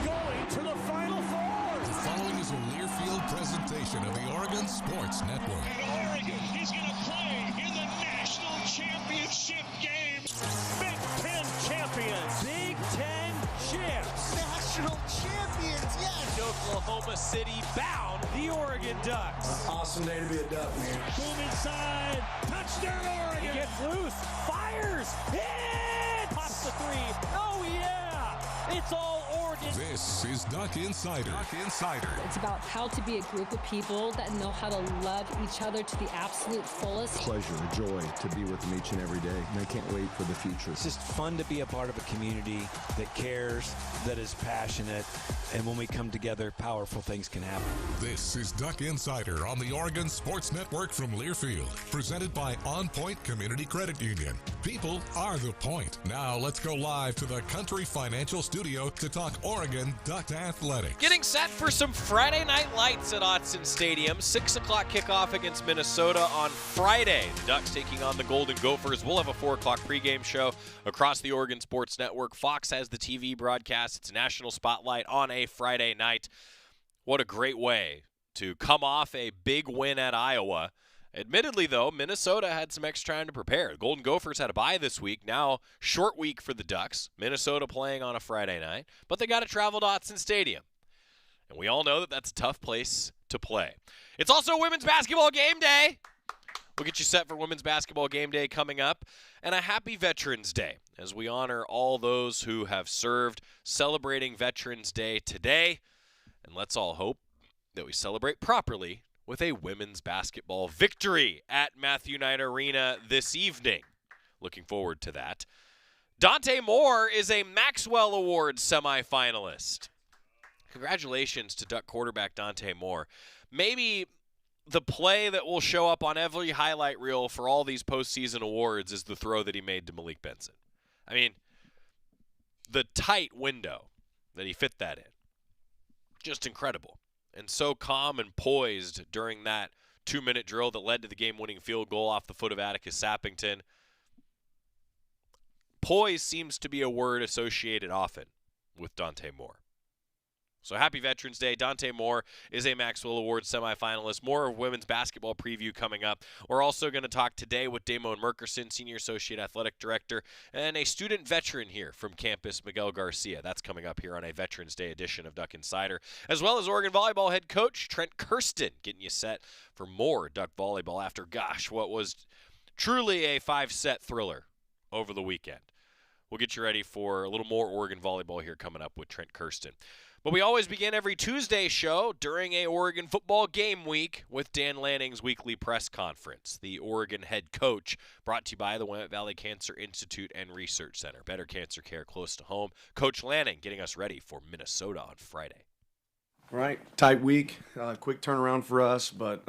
going to the Final Four. The following is a Learfield presentation of the Oregon Sports Network. And Oregon is going to play in the national championship game. Big Ten champions. Big Ten champs. National champions, yes. Oklahoma City bound the Oregon Ducks. Awesome day to be a Duck, man. Boom inside. Touchdown, Oregon. He gets loose. Fires. Hit. Pops the three. Oh, yeah. It's all Oregon. This is Duck Insider. Duck Insider. It's about how to be a group of people that know how to love each other to the absolute fullest. Pleasure, a joy to be with them each and every day, and I can't wait for the future. It's just fun to be a part of a community that cares, that is passionate, and when we come together, powerful things can happen. This is Duck Insider on the Oregon Sports Network from Learfield, presented by OnPoint Community Credit Union. People are the point. Now let's go live to the Country Financial Studio to talk Oregon Duck Athletics. Getting set for some Friday night lights at Autzen Stadium. 6 o'clock kickoff against Minnesota on Friday. The Ducks taking on the Golden Gophers. We'll have a 4 o'clock pregame show across the Oregon Sports Network. Fox has the TV broadcast. It's National Spotlight on a Friday night. What a great way to come off a big win at Iowa. Admittedly, though, Minnesota had some extra time to prepare. The Golden Gophers had a bye this week. Now, short week for the Ducks. Minnesota playing on a Friday night. But they got to travel to Autzen Stadium. And we all know that that's a tough place to play. It's also Women's Basketball Game Day. We'll get you set for Women's Basketball Game Day coming up. And a happy Veterans Day as we honor all those who have served, celebrating Veterans Day today. And let's all hope that we celebrate properly with a women's basketball victory at Matthew Knight Arena this evening. Looking forward to that. Dante Moore is a Maxwell Award semifinalist. Congratulations to Duck quarterback Dante Moore. Maybe the play that will show up on every highlight reel for all these postseason awards is the throw that he made to Malik Benson. I mean, the tight window that he fit that in. Just incredible. And so calm and poised during that 2-minute drill that led to the game-winning field goal off the foot of Atticus Sappington. Poise seems to be a word associated often with Dante Moore. So happy Veterans Day. Dante Moore is a Maxwell Award semifinalist. More of women's basketball preview coming up. We're also going to talk today with Da'Mon Merkerson, Senior Associate Athletic Director, and a student veteran here from campus, Miguel Garcia. That's coming up here on a Veterans Day edition of Duck Insider, as well as Oregon Volleyball head coach Trent Kersten, getting you set for more Duck Volleyball after, what was truly a 5-set thriller over the weekend. We'll get you ready for a little more Oregon Volleyball here coming up with Trent Kersten. But we always begin every Tuesday show during a Oregon football game week with Dan Lanning's weekly press conference. The Oregon head coach, brought to you by the Willamette Valley Cancer Institute and Research Center. Better cancer care close to home. Coach Lanning getting us ready for Minnesota on Friday. All right, tight week, quick turnaround for us, but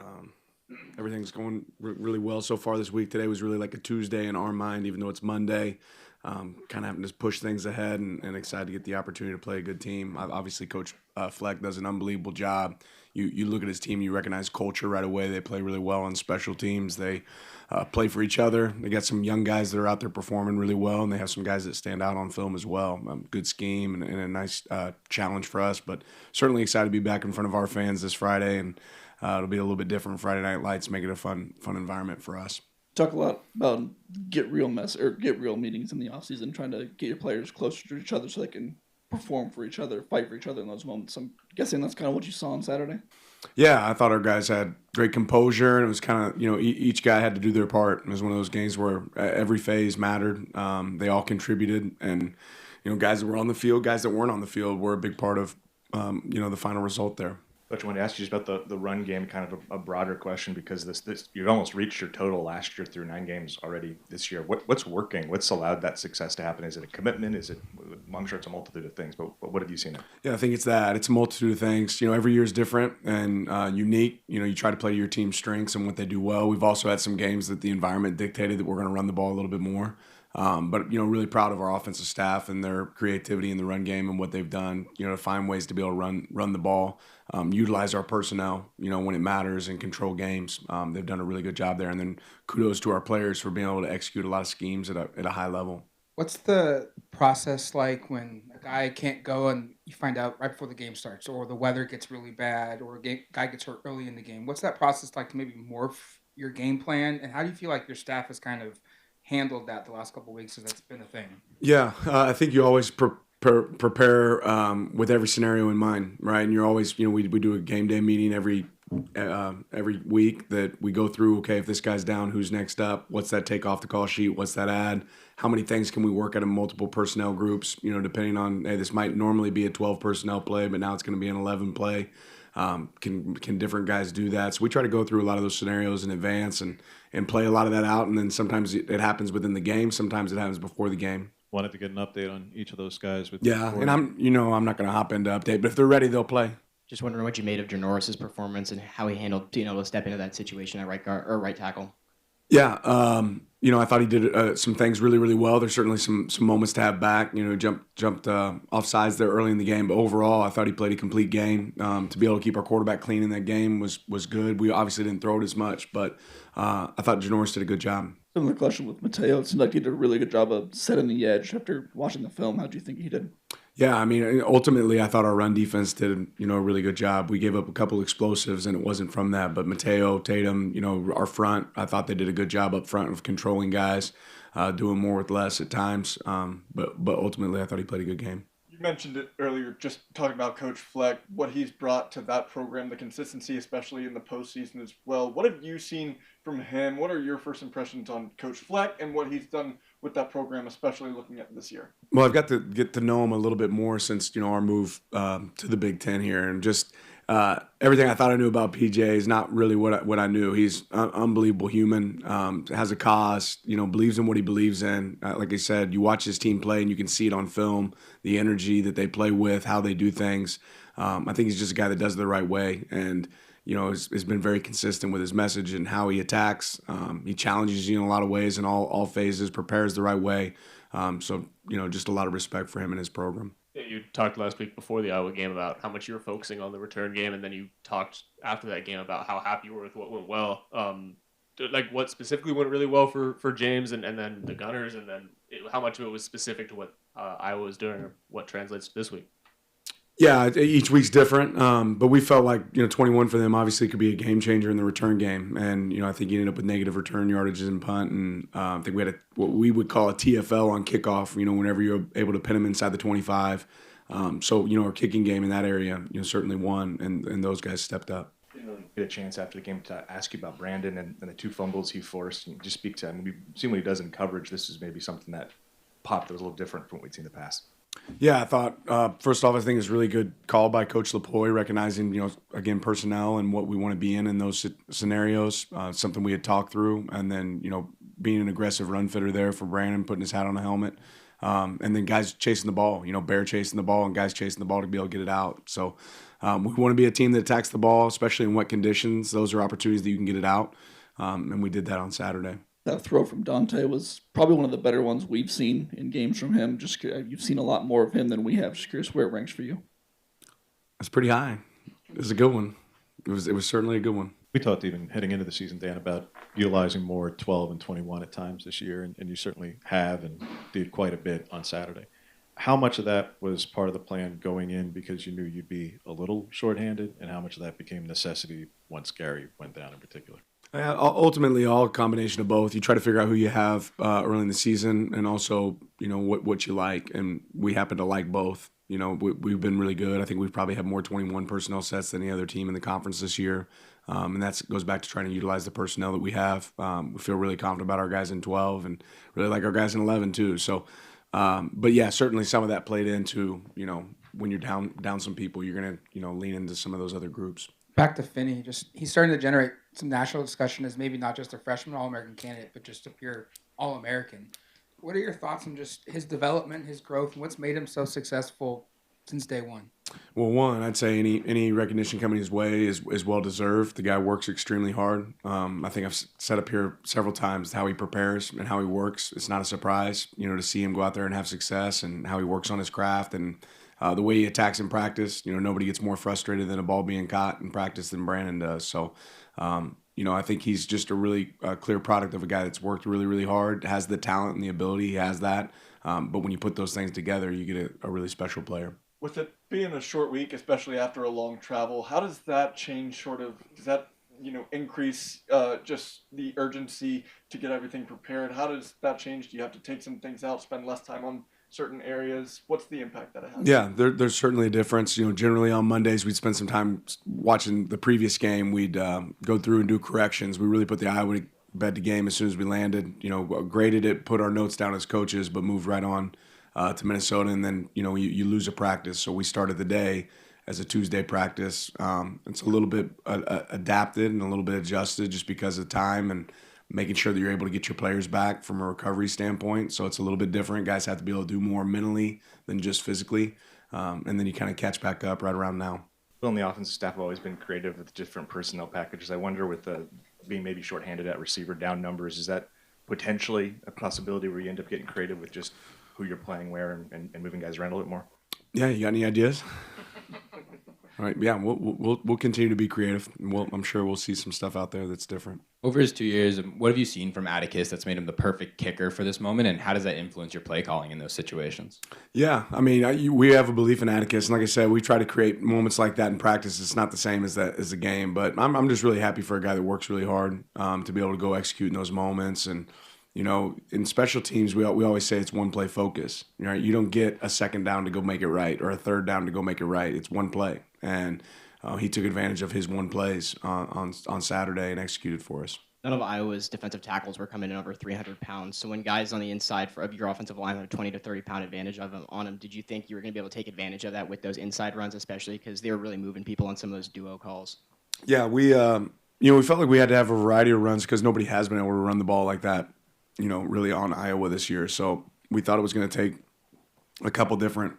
everything's going really well so far this week. Today was really like a Tuesday in our mind, even though it's Monday. Kind of having to push things ahead and excited to get the opportunity to play a good team. Obviously, Coach Fleck does an unbelievable job. You look at his team, you recognize culture right away. They play really well on special teams. They play for each other. They got some young guys that are out there performing really well, and they have some guys that stand out on film as well. Good scheme and a nice challenge for us, but certainly excited to be back in front of our fans this Friday, and it'll be a little bit different Friday Night Lights, make it a fun environment for us. Talk a lot about get real meetings in the offseason, trying to get your players closer to each other so they can perform for each other, fight for each other in those moments. I'm guessing that's kind of what you saw on Saturday. Yeah, I thought our guys had great composure, and it was kind of, each guy had to do their part. It was one of those games where every phase mattered. They all contributed, and, guys that were on the field, guys that weren't on the field were a big part of, the final result there. Coach, I wanted to ask you just about the run game, kind of a broader question, because this you've almost reached your total last year through 9 games already this year. What's working? What's allowed that success to happen? Is it a commitment? Is it, I'm sure it's a multitude of things, but what have you seen? Yeah, I think it's that. It's a multitude of things. Every year is different and unique. You try to play to your team's strengths and what they do well. We've also had some games that the environment dictated that we're going to run the ball a little bit more. But really proud of our offensive staff and their creativity in the run game and what they've done, to find ways to be able to run the ball, utilize our personnel, when it matters and control games. They've done a really good job there. And then kudos to our players for being able to execute a lot of schemes at a high level. What's the process like when a guy can't go and you find out right before the game starts, or the weather gets really bad, or guy gets hurt early in the game? What's that process like to maybe morph your game plan, and how do you feel like your staff has kind of handled that the last couple of weeks as that's been a thing? Yeah, I think you always prepare with every scenario in mind, right? And you're always, we do a game day meeting every week that we go through. Okay, if this guy's down, who's next up? What's that take off the call sheet? What's that add? How many things can we work out of multiple personnel groups? Depending on, hey, this might normally be a 12 personnel play, but now it's going to be an 11 play. Can different guys do that? So we try to go through a lot of those scenarios in advance and play a lot of that out. And then sometimes it happens within the game. Sometimes it happens before the game. Wanted to get an update on each of those guys. And I'm not going to hop into update, but if they're ready, they'll play. Just wondering what you made of Janoris' performance and how he handled being able to step into that situation at right guard or right tackle. Yeah, I thought he did some things really, really well. There's certainly some moments to have back. Jumped off sides there early in the game, but overall, I thought he played a complete game. To be able to keep our quarterback clean in that game was good. We obviously didn't throw it as much, but I thought Janoris did a good job. Similar question with Mateo. It seemed like he did a really good job of setting the edge. After watching the film, how do you think he did? Yeah, ultimately, I thought our run defense did, a really good job. We gave up a couple explosives, and it wasn't from that. But Mateo, Tatum, our front, I thought they did a good job up front of controlling guys, doing more with less at times. But ultimately, I thought he played a good game. You mentioned it earlier, just talking about Coach Fleck, what he's brought to that program, the consistency, especially in the postseason as well. What have you seen from him? What are your first impressions on Coach Fleck and what he's done with that program, especially looking at this year? Well, I've got to get to know him a little bit more since, our move to the Big Ten here. And just everything I thought I knew about PJ is not really what I knew. He's an unbelievable human, has a cause, believes in what he believes in. Like I said, you watch his team play and you can see it on film, the energy that they play with, how they do things. I think he's just a guy that does it the right way. And has been very consistent with his message and how he attacks. He challenges you in a lot of ways in all phases, prepares the right way. So just a lot of respect for him and his program. You talked last week before the Iowa game about how much you were focusing on the return game, and then you talked after that game about how happy you were with what went well. Like what specifically went really well for James and then the Gunners, and then how much of it was specific to what Iowa was doing or what translates to this week? Yeah, each week's different, but we felt like 21 for them obviously could be a game changer in the return game, and I think he ended up with negative return yardages and punt, and I think we had what we would call a TFL on kickoff. Whenever you're able to pin them inside the 25, so our kicking game in that area certainly won, and those guys stepped up. Get a chance after the game to ask you about Brandon and the 2 fumbles he forced, and just speak to him. We've seen what he does in coverage. This is maybe something that popped that was a little different from what we'd seen in the past. Yeah, I thought, first off, I think it's a really good call by Coach Lapoy, recognizing, again, personnel and what we want to be in those scenarios, something we had talked through, and then, being an aggressive run fitter there for Brandon, putting his hat on a helmet, and then guys chasing the ball, Bear chasing the ball and guys chasing the ball to be able to get it out. So we want to be a team that attacks the ball, especially in wet conditions. Those are opportunities that you can get it out, and we did that on Saturday. That throw from Dante was probably one of the better ones we've seen in games from him. Just you've seen a lot more of him than we have. Just curious where it ranks for you. It's pretty high. It was a good one. It was certainly a good one. We talked even heading into the season, Dan, about utilizing more 12 and 21 at times this year, and you certainly have and did quite a bit on Saturday. How much of that was part of the plan going in because you knew you'd be a little shorthanded, and how much of that became necessity once Gary went down in particular? Ultimately, all a combination of both. You try to figure out who you have early in the season, and also what you like. And we happen to like both. We've been really good. I think we've probably had more 21 personnel sets than any other team in the conference this year, and that goes back to trying to utilize the personnel that we have. We feel really confident about our guys in 12, and really like our guys in 11 too. So, but yeah, certainly some of that played into when you're down some people, you're gonna lean into some of those other groups. Back to Finney, he's starting to generate some national discussion as maybe not just a freshman All-American candidate, but just a pure All-American. What are your thoughts on just his development, his growth, and what's made him so successful since day one? Well, one, I'd say any recognition coming his way is well deserved. The guy works extremely hard. I think I've said up here several times how he prepares and how he works. It's not a surprise, to see him go out there and have success, and how he works on his craft and the way he attacks in practice. Nobody gets more frustrated than a ball being caught in practice than Brandon does. So, I think he's just a really clear product of a guy that's worked really, really hard, has the talent and the ability. He has that. But when you put those things together, you get a really special player. With it being a short week, especially after a long travel, how does that change does that, increase just the urgency to get everything prepared? How does that change? Do you have to take some things out, spend less time on certain areas? What's the impact that it has? Yeah, there's certainly a difference. Generally on Mondays, we'd spend some time watching the previous game. We'd go through and do corrections. We really put the Iowa bed to game as soon as we landed. Graded it, put our notes down as coaches, but moved right on to Minnesota. And then, you lose a practice. So we started the day as a Tuesday practice. It's a little bit adapted and a little bit adjusted just because of time and making sure that you're able to get your players back from a recovery standpoint. So it's a little bit different. Guys have to be able to do more mentally than just physically. And then you kind of catch back up right around now. Bill and the offensive staff have always been creative with different personnel packages. I wonder with being maybe shorthanded at receiver, down numbers, is that potentially a possibility where you end up getting creative with just who you're playing where and moving guys around a little bit more? Yeah, you got any ideas? All right, yeah, we'll continue to be creative. I'm sure we'll see some stuff out there that's different. Over his 2 years, what have you seen from Atticus that's made him the perfect kicker for this moment, and how does that influence your play calling in those situations? Yeah, I mean, we have a belief in Atticus, and like I said, we try to create moments like that in practice. It's not the same as the game, but I'm just really happy for a guy that works really hard to be able to go execute in those moments. And in special teams, we always say it's one play focus. Right? You don't get a second down to go make it right or a third down to go make it right. It's one play, and he took advantage of his one plays on Saturday and executed for us. None of Iowa's defensive tackles were coming in over 300 pounds. So when guys on the inside of your offensive line had a 20 to 30 pound advantage on them, did you think you were going to be able to take advantage of that with those inside runs, especially because they were really moving people on some of those duo calls? Yeah, we felt like we had to have a variety of runs because nobody has been able to run the ball like that, really on Iowa this year. So we thought it was going to take a couple different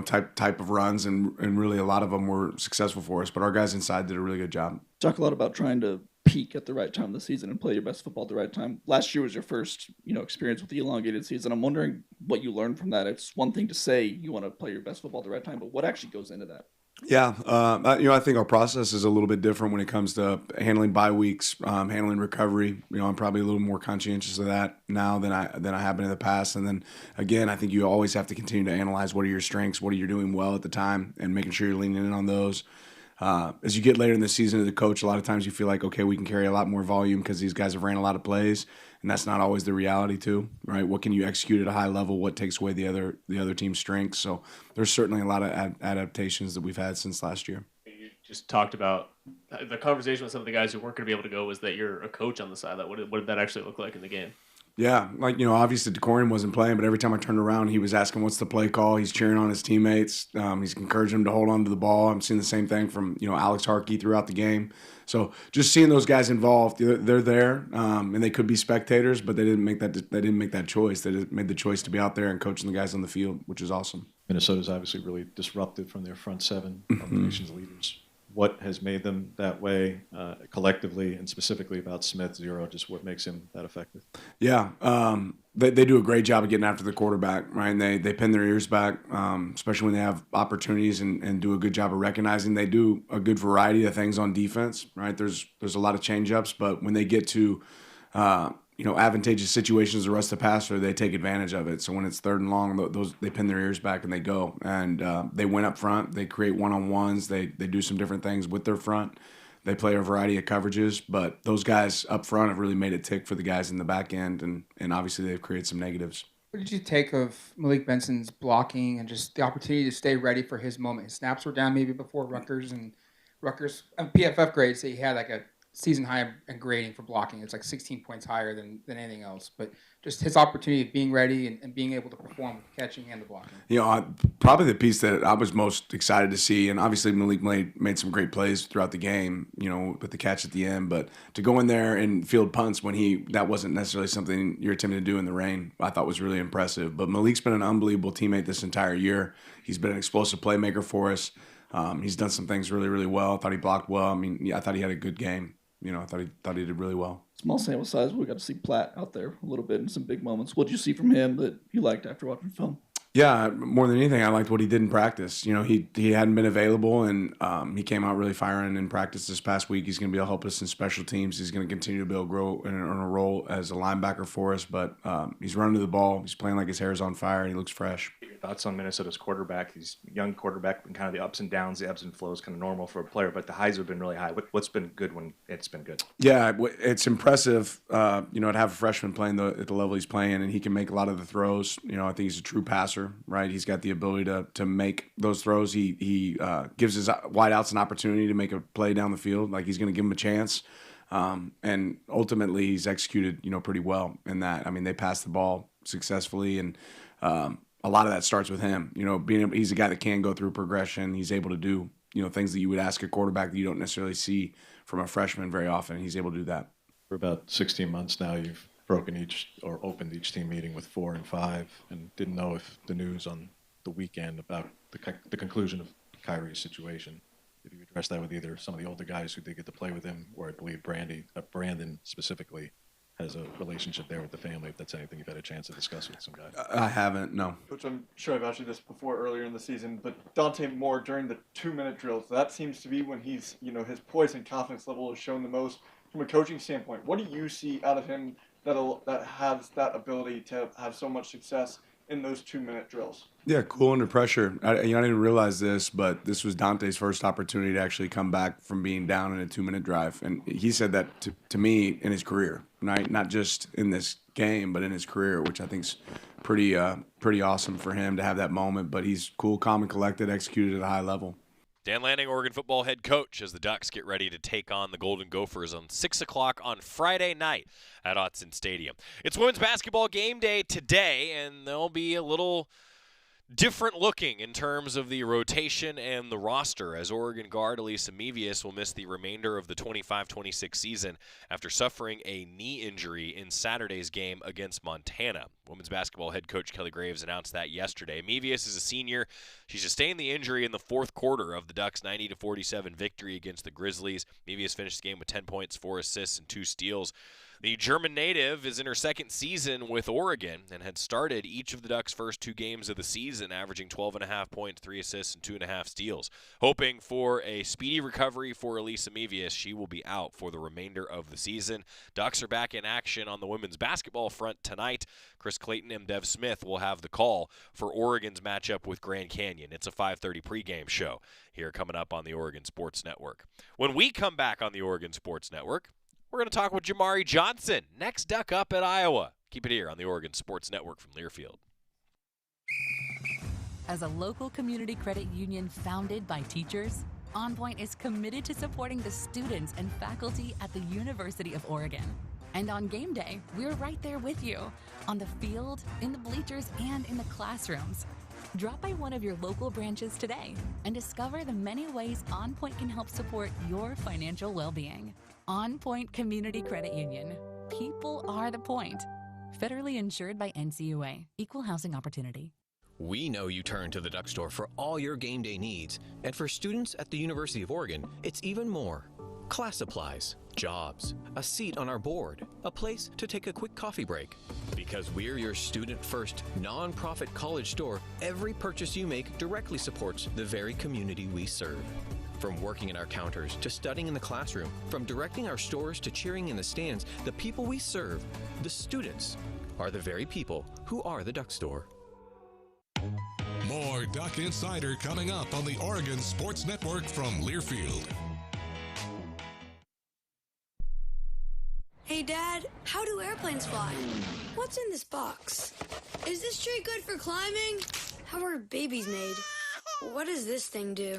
type of runs, and really a lot of them were successful for us. But our guys inside did a really good job. Talk a lot about trying to peak at the right time of the season and play your best football at the right time. Last year was your first, experience with the elongated season. I'm wondering what you learned from that. It's one thing to say you want to play your best football at the right time, but what actually goes into that? Yeah, I think our process is a little bit different when it comes to handling bye weeks, handling recovery. I'm probably a little more conscientious of that now than I have been in the past. And then again, I think you always have to continue to analyze what are your strengths, what are you doing well at the time, and making sure you're leaning in on those. As you get later in the season as a coach, a lot of times you feel like, okay, we can carry a lot more volume because these guys have ran a lot of plays, and that's not always the reality too, right? What can you execute at a high level? What takes away the other team's strengths? So there's certainly a lot of adaptations that we've had since last year. You just talked about the conversation with some of the guys who weren't going to be able to go was that you're a coach on the sideline. What did that actually look like in the game? Yeah, obviously DeCorian wasn't playing, but every time I turned around, he was asking what's the play call. He's cheering on his teammates. He's encouraging them to hold on to the ball. I'm seeing the same thing from Alex Harkey throughout the game. So just seeing those guys involved, they're there, and they could be spectators, but they didn't make that choice. They made the choice to be out there and coaching the guys on the field, which is awesome. Minnesota's obviously really disrupted from their front seven of the nation's leaders. What has made them that way collectively, and specifically about Smith Zero, just what makes him that effective? Yeah, they do a great job of getting after the quarterback, right? And they pin their ears back, especially when they have opportunities and do a good job of recognizing. They do a good variety of things on defense, right? There's a lot of change-ups, but when they get to advantageous situations to rush the passer, they take advantage of it. So when it's third and long, they pin their ears back and they go. And they win up front. They create one-on-ones. They do some different things with their front. They play a variety of coverages. But those guys up front have really made it tick for the guys in the back end. And obviously they've created some negatives. What did you take of Malik Benson's blocking and just the opportunity to stay ready for his moment? His snaps were down maybe before Rutgers PFF grades say he had like a season high in grading for blocking. It's like 16 points higher than anything else. But just his opportunity of being ready and being able to perform with the catching and the blocking. Probably the piece that I was most excited to see, and obviously Malik made some great plays throughout the game, with the catch at the end. But to go in there and field punts when that wasn't necessarily something you're attempting to do in the rain, I thought was really impressive. But Malik's been an unbelievable teammate this entire year. He's been an explosive playmaker for us. He's done some things really, really well. I thought he blocked well. I thought he had a good game. I thought he did really well. Small sample size, but we got to see Platt out there a little bit in some big moments. What did you see from him that you liked after watching film? Yeah, more than anything, I liked what he did in practice. You know, he hadn't been available, and he came out really firing in practice this past week. He's going to be able to help us in special teams. He's going to continue to be able to grow in a role as a linebacker for us, but he's running to the ball. He's playing like his hair is on fire, and he looks fresh. Your thoughts on Minnesota's quarterback? He's a young quarterback, and kind of the ups and downs, the ebbs and flows, kind of normal for a player, but the highs have been really high. What's been good when it's been good? Yeah, it's impressive, to have a freshman playing at the level he's playing, and he can make a lot of the throws. You know, I think he's a true passer, right? He's got the ability to make those throws. He gives his wideouts an opportunity to make a play down the field. Like, he's going to give him a chance. And ultimately, he's executed, pretty well in that. I mean, they passed the ball successfully, and a lot of that starts with him. He's a guy that can go through progression. He's able to do, things that you would ask a quarterback that you don't necessarily see from a freshman very often. He's able to do that. For about 16 months now, you've opened each team meeting with 4 and 5, and didn't know if the news on the weekend about the conclusion of Kyrie's situation, if you address that with either some of the older guys who did get to play with him, or I believe Brandon specifically has a relationship there with the family, if that's anything you've had a chance to discuss with some guys. I haven't, no. Coach, I'm sure I've asked you this before earlier in the season, but Dante Moore during the 2-minute drills, that seems to be when he's, his poise and confidence level is shown the most from a coaching standpoint. What do you see out of him that has that ability to have so much success in those 2-minute drills? Yeah, cool under pressure. I didn't realize this, but this was Dante's first opportunity to actually come back from being down in a 2-minute drive. And he said that to me in his career, right? Not just in this game, but in his career, which I think is pretty awesome for him to have that moment. But he's cool, calm, and collected, executed at a high level. Dan Lanning, Oregon football head coach, as the Ducks get ready to take on the Golden Gophers on 6 o'clock on Friday night at Autzen Stadium. It's women's basketball game day today, and they'll be a little different looking in terms of the rotation and the roster, as Oregon guard Elisa Mevius will miss the remainder of the 25-26 season after suffering a knee injury in Saturday's game against Montana. Women's basketball head coach Kelly Graves announced that yesterday. Mevius is a senior. She sustained the injury in the fourth quarter of the Ducks' 90-47 victory against the Grizzlies. Mevius finished the game with 10 points, 4 assists, and 2 steals. The German native is in her second season with Oregon and had started each of the Ducks' first 2 games of the season, averaging 12.5 points, 3 assists, and 2.5 steals. Hoping for a speedy recovery for Elisa Mevius, she will be out for the remainder of the season. Ducks are back in action on the women's basketball front tonight. Chris Clayton and Dev Smith will have the call for Oregon's matchup with Grand Canyon. It's a 5:30 pregame show here coming up on the Oregon Sports Network. When we come back on the Oregon Sports Network, we're going to talk with Jamari Johnson, next Duck up at Iowa. Keep it here on the Oregon Sports Network from Learfield. As a local community credit union founded by teachers, OnPoint is committed to supporting the students and faculty at the University of Oregon. And on game day, we're right there with you, on the field, in the bleachers, and in the classrooms. Drop by one of your local branches today and discover the many ways OnPoint can help support your financial well-being. OnPoint Community Credit Union. People are the point. Federally insured by NCUA. Equal housing opportunity. We know you turn to the Duck Store for all your game day needs. And for students at the University of Oregon, it's even more. Class supplies, jobs, a seat on our board, a place to take a quick coffee break. Because we're your student-first, non-profit college store, every purchase you make directly supports the very community we serve. From working at our counters to studying in the classroom, from directing our stores to cheering in the stands, the people we serve, the students, are the very people who are the Duck Store. More Duck Insider coming up on the Oregon Sports Network from Learfield. Hey, Dad, how do airplanes fly? What's in this box? Is this tree good for climbing? How are babies made? What does this thing do?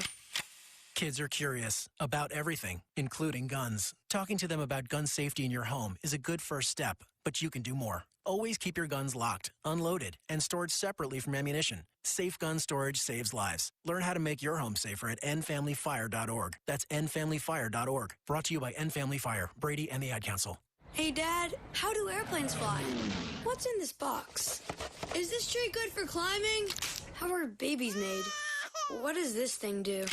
Kids are curious about everything, including guns. Talking to them about gun safety in your home is a good first step, but you can do more. Always keep your guns locked, unloaded, and stored separately from ammunition. Safe gun storage saves lives. Learn how to make your home safer at endfamilyfire.org. That's endfamilyfire.org. Brought to you by End Family Fire, Brady, and the Ad Council. Hey, Dad, how do airplanes fly? What's in this box? Is this tree good for climbing? How are babies made? What does this thing do?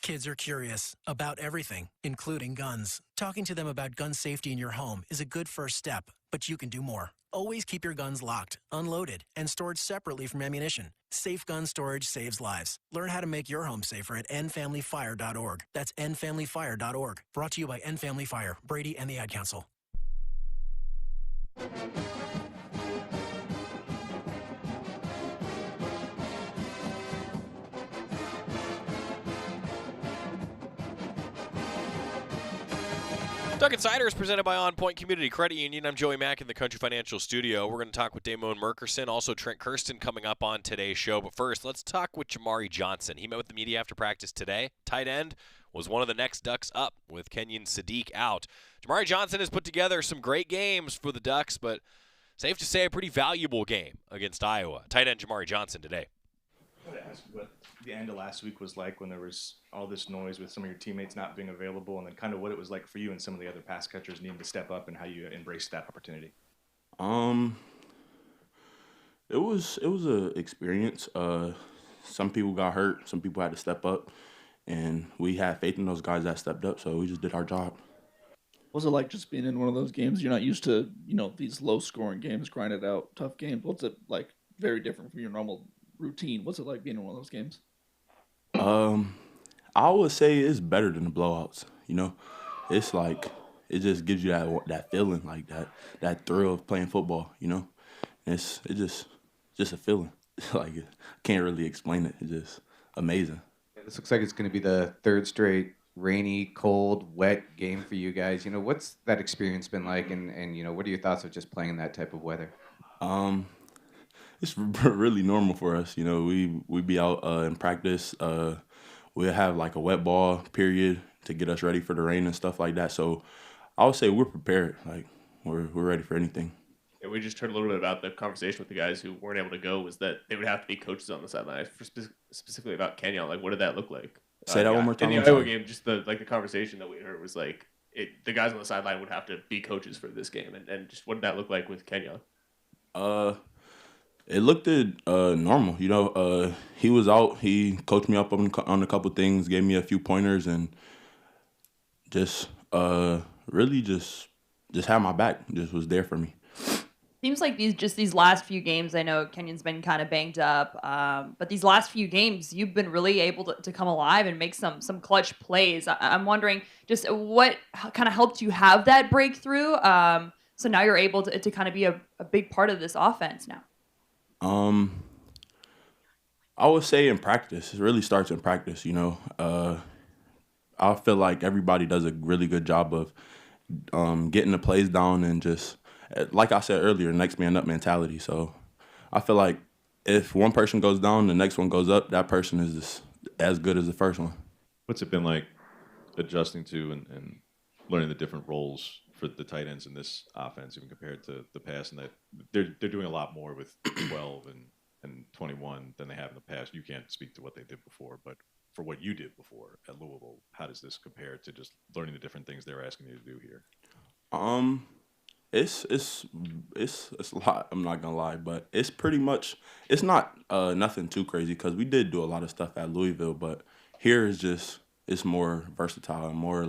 Kids are curious about everything, including guns. Talking to them about gun safety in your home is a good first step, but you can do more. Always keep your guns locked, unloaded, and stored separately from ammunition. Safe gun storage saves lives. Learn how to make your home safer at endfamilyfire.org. That's endfamilyfire.org. Brought to you by End Family Fire, Brady, and the Ad Council. Duck Insider is presented by OnPoint Community Credit Union. I'm Joey Mack in the Country Financial Studio. We're going to talk with Da'Mon Merkerson, also Trent Kersten coming up on today's show. But first, let's talk with Jamari Johnson. He met with the media after practice today. Tight end was one of the next Ducks up with Kenyon Sadiq out. Jamari Johnson has put together some great games for the Ducks, but safe to say a pretty valuable game against Iowa. Tight end Jamari Johnson today. I would ask what the end of last week was like when there was all this noise with some of your teammates not being available, and then kind of what it was like for you and some of the other pass catchers needing to step up and how you embraced that opportunity. It was a experience. Some people got hurt, some people had to step up, and we had faith in those guys that stepped up, so we just did our job. What's it like just being in one of those games? You're not used to, these low-scoring games, grinded out, tough games. What's it like? Very different from your normal routine. What's it like being in one of those games? I would say it's better than the blowouts. It's like it just gives you that feeling, like that thrill of playing football. It's just a feeling. Like I can't really explain it. It's just amazing. This looks like it's going to be the third straight rainy, cold, wet game for you guys. What's that experience been like, and what are your thoughts of just playing in that type of weather? It's really normal for us. We be out in practice. We'll have like a wet ball period to get us ready for the rain and stuff like that. So I would say we're prepared. Like we're ready for anything. And we just heard a little bit about the conversation with the guys who weren't able to go, was that they would have to be coaches on the sideline. Specifically about Kenyon, like what did that look like? Say that one more time. In the Iowa game, just the conversation that we heard was like the guys on the sideline would have to be coaches for this game, and just what did that look like with Kenyon? It looked normal. He was out. He coached me up on a couple things, gave me a few pointers, and just really just had my back. Just was there for me. Seems like these last few games, I know Kenyon's been kind of banged up, but these last few games, you've been really able to come alive and make some clutch plays. I'm wondering just what kind of helped you have that breakthrough, so now you're able to kind of be a big part of this offense now. I would say in practice. It really starts in practice, I feel like everybody does a really good job of getting the plays down and just, like I said earlier, next man up mentality. So I feel like if one person goes down, the next one goes up, that person is as good as the first one. What's it been like adjusting to and learning the different roles for the tight ends in this offense, even compared to the past, and that they're doing a lot more with 12 and 21 than they have in the past? You can't speak to what they did before, but for what you did before at Louisville, how does this compare to just learning the different things they're asking you to do here? It's a lot. I'm not gonna lie, but it's pretty much, it's not nothing too crazy because we did do a lot of stuff at Louisville, but here is just, it's more versatile and more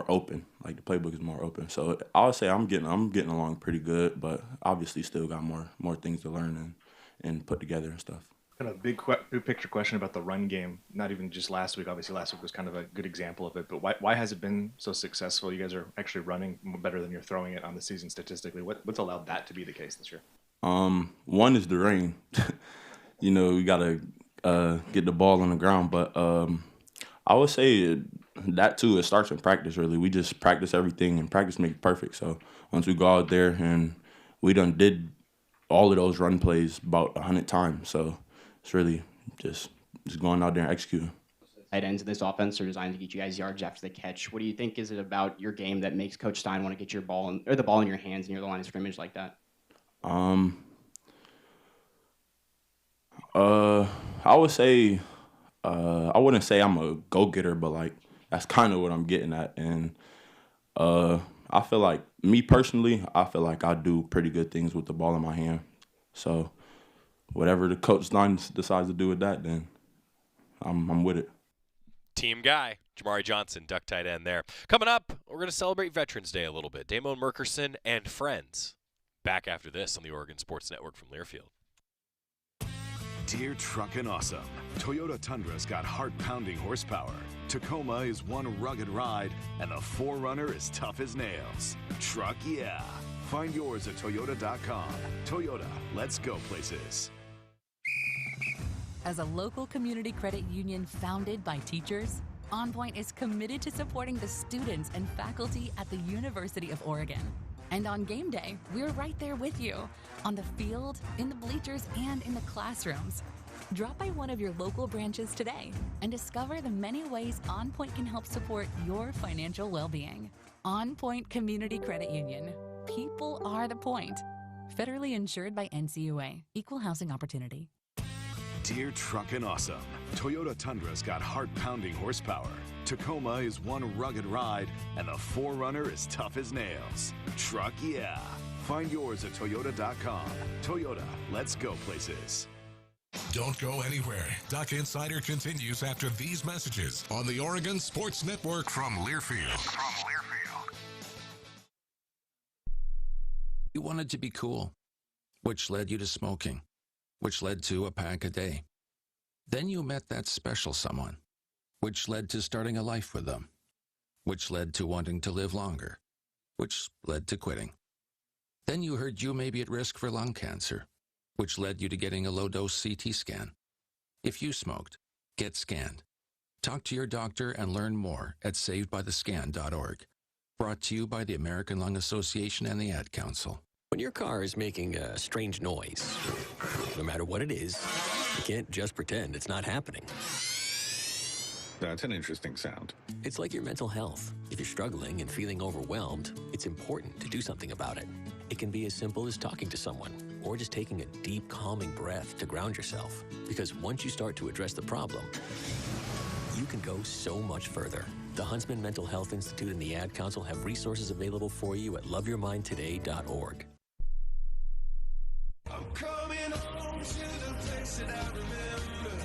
open. Like the playbook is more open. So I would say I'm getting along pretty good, but obviously still got more things to learn and put together and stuff. Kind of a big picture question about the run game. Not even just last week. Obviously, last week was kind of a good example of it. But why has it been so successful? You guys are actually running better than you're throwing it on the season statistically. What's allowed that to be the case this year? One is the rain. We gotta get the ball on the ground. But I would say that too. It starts in practice. Really, we just practice everything, and practice makes perfect. So once we go out there and we did all of those run plays about 100 times. So it's really just going out there and executing. Tight ends of this offense are designed to get you guys yards after the catch. What do you think is it about your game that makes Coach Stein want to get the ball in your hands near the line of scrimmage like that? I would say I wouldn't say I'm a go-getter, but like that's kind of what I'm getting at. And I feel like, me personally, I feel like I do pretty good things with the ball in my hand. So whatever the coach decides to do with that, then I'm with it. Team guy, Jamari Johnson, Duck tight end there. Coming up, we're going to celebrate Veterans Day a little bit. Da'Mon Merkerson and friends. Back after this on the Oregon Sports Network from Learfield. Dear Truckin' Awesome, Toyota Tundra's got heart-pounding horsepower. Tacoma is one rugged ride, and the 4Runner is tough as nails. Truck yeah. Find yours at Toyota.com. Toyota, let's go places. As a local community credit union founded by teachers, OnPoint is committed to supporting the students and faculty at the University of Oregon. And on game day, we're right there with you, on the field, in the bleachers, and in the classrooms. Drop by one of your local branches today and discover the many ways OnPoint can help support your financial well-being. OnPoint Community Credit Union. People are the point. Federally insured by NCUA. Equal housing opportunity. Dear Truckin' Awesome, Toyota Tundra's got heart-pounding horsepower. Tacoma is one rugged ride, and the 4Runner is tough as nails. Truck yeah. Find yours at Toyota.com. Toyota, let's go places. Don't go anywhere. Duck Insider continues after these messages on the Oregon Sports Network from Learfield. You wanted to be cool, which led you to smoking, which led to a pack a day. Then you met that special someone, which led to starting a life with them, which led to wanting to live longer, which led to quitting. Then you heard you may be at risk for lung cancer, which led you to getting a low-dose CT scan. If you smoked, get scanned. Talk to your doctor and learn more at savedbythescan.org. Brought to you by the American Lung Association and the Ad Council. When your car is making a strange noise, no matter what it is, you can't just pretend it's not happening. That's an interesting sound. It's like your mental health. If you're struggling and feeling overwhelmed, it's important to do something about it. It can be as simple as talking to someone or just taking a deep, calming breath to ground yourself. Because once you start to address the problem, you can go so much further. The Huntsman Mental Health Institute and the Ad Council have resources available for you at loveyourmindtoday.org. I'm coming home to the place that I remember,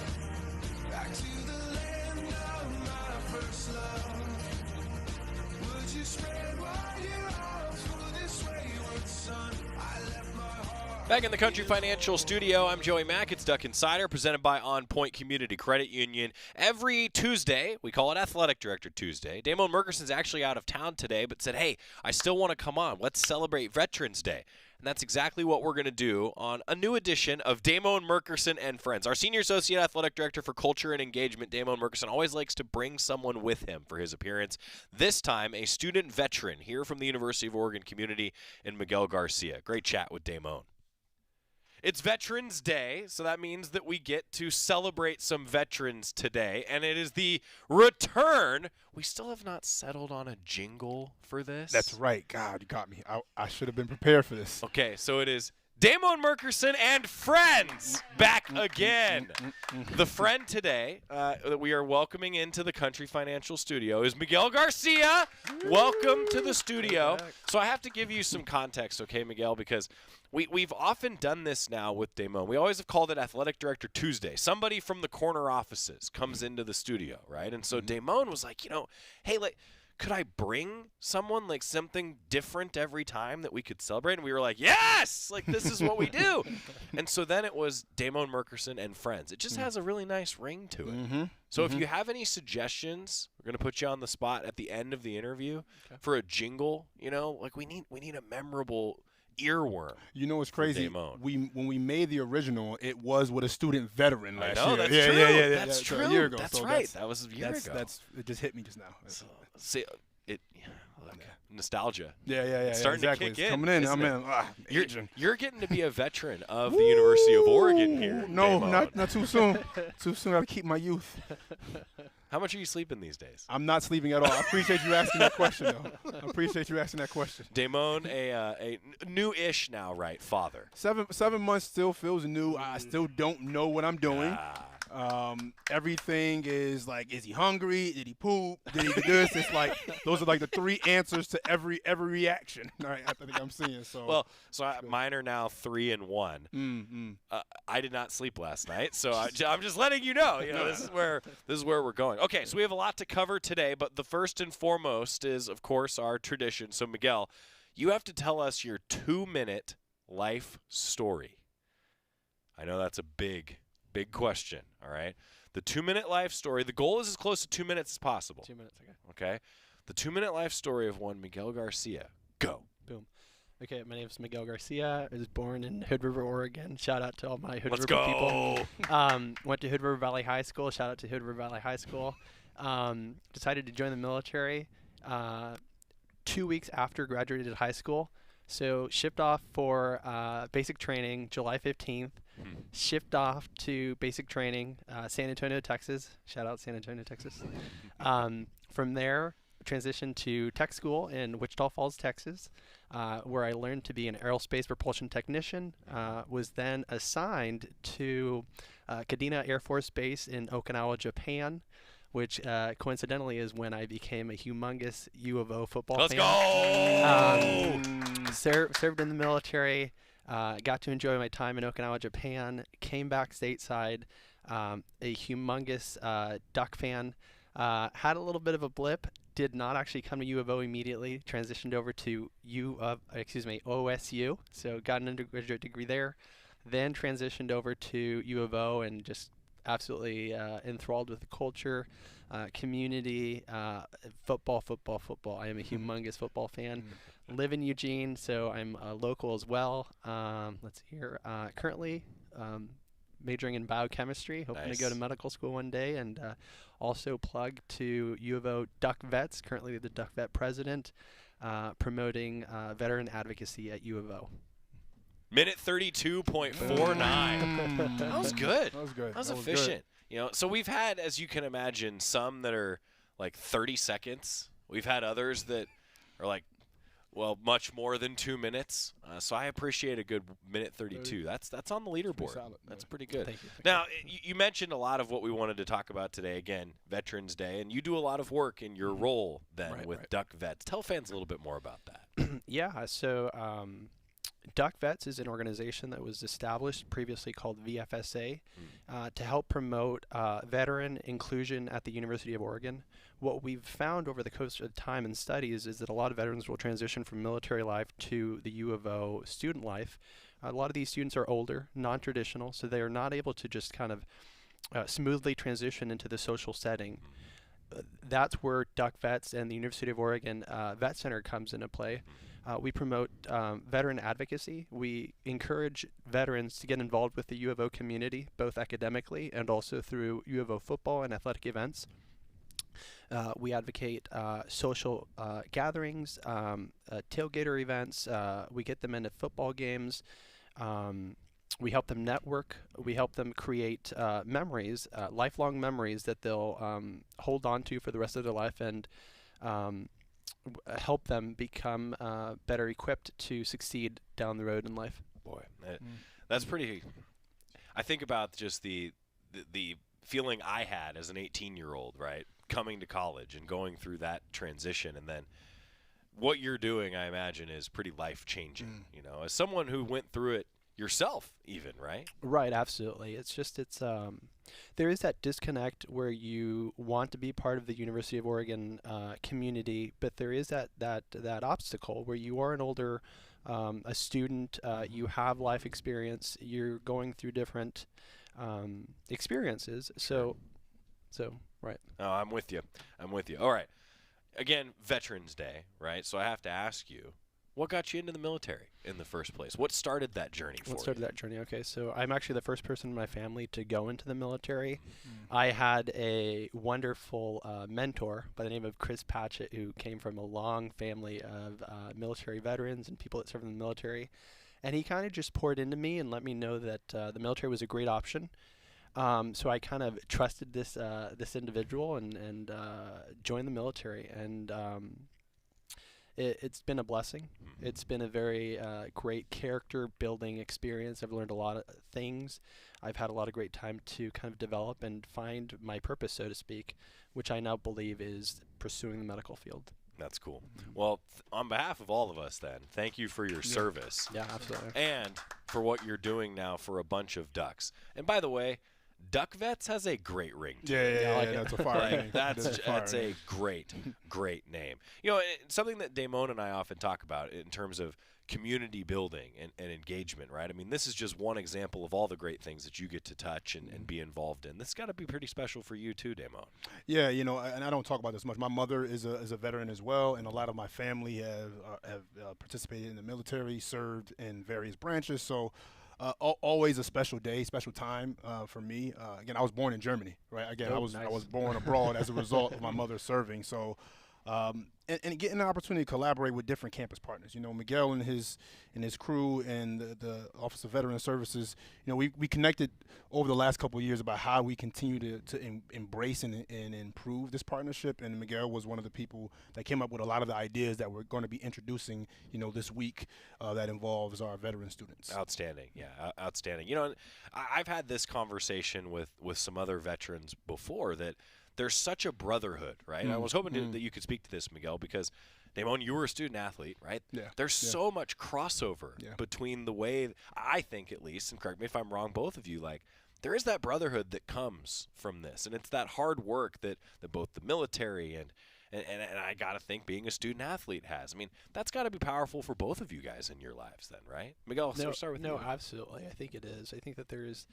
back to the land of my first love. Would you spread wide your arms for this wayward son? I left my heart. Back in the Country Financial Studio, I'm Joey Mack. It's Duck Insider, presented by OnPoint Community Credit Union. Every Tuesday, we call it Athletic Director Tuesday. Da'Mon Merkerson's actually out of town today, but said, hey, I still want to come on. Let's celebrate Veterans Day. And that's exactly what we're going to do on a new edition of Da'Mon Merkerson and Friends. Our Senior Associate Athletic Director for Culture and Engagement, Da'Mon Merkerson, always likes to bring someone with him for his appearance. This time, a student veteran here from the University of Oregon community in Miguel Garcia. Great chat with Da'Mon. It's Veterans Day, so that means that we get to celebrate some veterans today, and it is the return. We still have not settled on a jingle for this. That's right. God, you got me. I should have been prepared for this. Okay, so it is Da'Mon Merkerson and Friends back again. The friend today that we are welcoming into the Country Financial Studio is Miguel Garcia. Welcome to the studio. So I have to give you some context, okay, Miguel, because we've often done this now with Da'Mon. We always have called it Athletic Director Tuesday. Somebody from the corner offices comes into the studio, right? And so Da'Mon was like, hey, could I bring someone, like something different every time that we could celebrate? And we were like, yes, this is what we do. And so then it was Da'Mon Merkerson and Friends. It just has a really nice ring to it. So if you have any suggestions, we're going to put you on the spot at the end of the interview for a jingle. We need a memorable earworm. You know what's crazy? When we made the original, it was with a student veteran last year. That's true. Yeah, that's true. A year ago. That's so right. That was a year ago. It just hit me just now. Nostalgia. Yeah. Starting exactly. to kick it's in. Coming in. I'm in. You're getting to be a veteran of the University of Oregon here. No, Da'Mon. not too soon. Too soon. Got to keep my youth. How much are you sleeping these days? I'm not sleeping at all. I appreciate you asking that question, though. I appreciate you asking that question. Da'Mon, a new-ish now, right? Father. 7 months still feels new. I still don't know what I'm doing. Everything is like, is he hungry? Did he poop? Did he do this? It's like those are like the three answers to every reaction. Right? I think I'm seeing. So mine are now 3 and 1. I did not sleep last night, so I'm just letting you know. This is where we're going. Okay, so we have a lot to cover today, but the first and foremost is, of course, our tradition. So Miguel, you have to tell us your 2-minute life story. I know that's a big question, all right? The 2-minute life story, the goal is as close to 2 minutes as possible. 2 minutes, okay. Okay? The 2-minute life story of one Miguel Garcia. Go. Boom. Okay, my name is Miguel Garcia. I was born in Hood River, Oregon. Shout out to all my Hood Let's River go. people. Went to Hood River Valley High School. Shout out to Hood River Valley High School. Decided to join the military 2 weeks after graduated high school. So shipped off for basic training July 15th. Shipped off to basic training San Antonio, Texas. Shout out San Antonio, Texas. From there, transitioned to tech school in Wichita Falls, Texas, where I learned to be an aerospace propulsion technician. Was then assigned to Kadena Air Force Base in Okinawa, Japan, which coincidentally is when I became a humongous U of O football fan. Let's go! Served in the military, got to enjoy my time in Okinawa, Japan, came back stateside, a humongous Duck fan, had a little bit of a blip, did not actually come to U of O immediately, transitioned over to OSU, so got an undergraduate degree there, then transitioned over to U of O and just absolutely enthralled with the culture, community, football. I am a humongous football fan. Live in Eugene, so I'm local as well. Let's see here. Currently majoring in biochemistry, hoping to go to medical school one day, and also plug to U of O Duck Vets, currently the Duck Vet president, promoting veteran advocacy at U of O. Minute 32.49. That was good. That was good. That was That was efficient. So we've had, as you can imagine, some that are like 30 seconds. We've had others that are like, much more than 2 minutes. So I appreciate a good minute 32. That's on the leaderboard. solid, That's pretty good. Thank you. Now, you mentioned a lot of what we wanted to talk about today. Again, Veterans Day, and you do a lot of work in your role then with Duck Vets. Tell fans a little bit more about that. Yeah, so Duck Vets is an organization that was established previously called VFSA to help promote veteran inclusion at the University of Oregon. What we've found over the course of time and studies is that a lot of veterans will transition from military life to the U of O student life. A lot of these students are older, non-traditional, so they are not able to just kind of smoothly transition into the social setting. That's where Duck Vets and the University of Oregon Vet Center comes into play. We promote veteran advocacy. We encourage veterans to get involved with the U of O community, both academically and also through U of O football and athletic events. We advocate social gatherings, tailgater events. We get them into football games. We help them network. We help them create memories, lifelong memories that they'll hold on to for the rest of their life, and help them become better equipped to succeed down the road in life. Boy, that's pretty. I think about just the feeling I had as an 18-year-old, right, coming to college and going through that transition, and then what you're doing, I imagine, is pretty life-changing. As someone who went through it yourself, even, right? Right, absolutely. It's there is that disconnect where you want to be part of the University of Oregon community, but there is that obstacle where you are an older a student, you have life experience, you're going through different experiences. So right. Oh, I'm with you. All right. Again, Veterans Day, right? So I have to ask you, what got you into the military in the first place? What started that journey for you? Okay, so I'm actually the first person in my family to go into the military. I had a wonderful mentor by the name of Chris Patchett, who came from a long family of military veterans and people that served in the military. And he kind of just poured into me and let me know that the military was a great option. So I kind of trusted this individual and joined the military. And it's been a blessing. It's been a very great character-building experience. I've learned a lot of things. I've had a lot of great time to kind of develop and find my purpose, so to speak, which I now believe is pursuing the medical field. That's cool. Well, on behalf of all of us then, thank you for your service. Yeah, absolutely. And for what you're doing now for a bunch of Ducks. And by the way, Duck Vets has a great ring to Yeah, it. yeah, Like, that's a fire name. That's a great name. Something that Da'Mon and I often talk about in terms of community building and engagement, right? I mean, this is just one example of all the great things that you get to touch and be involved in. This got to be pretty special for you too, Da'Mon. Yeah, and I don't talk about this much. My mother is a veteran as well, and a lot of my family have participated in the military, served in various branches. So always a special day, special time for me. Again, I was born in Germany, right? Again, I was born abroad as a result of my mother serving. So. And getting an opportunity to collaborate with different campus partners. Miguel and his crew and the Office of Veteran Services, we connected over the last couple of years about how we continue to embrace and improve this partnership. And Miguel was one of the people that came up with a lot of the ideas that we're going to be introducing, this week that involves our veteran students. Outstanding. Yeah, outstanding. I've had this conversation with some other veterans before that there's such a brotherhood, right? I was hoping that you could speak to this, Miguel, because Da'Mon, you were a student athlete, right? Yeah. There's so much crossover between the way, I think at least, and correct me if I'm wrong, both of you, like, there is that brotherhood that comes from this, and it's that hard work that both the military and I got to think being a student athlete has. I mean, that's got to be powerful for both of you guys in your lives then, right? Miguel, start with you. No, absolutely. I think it is. I think that there is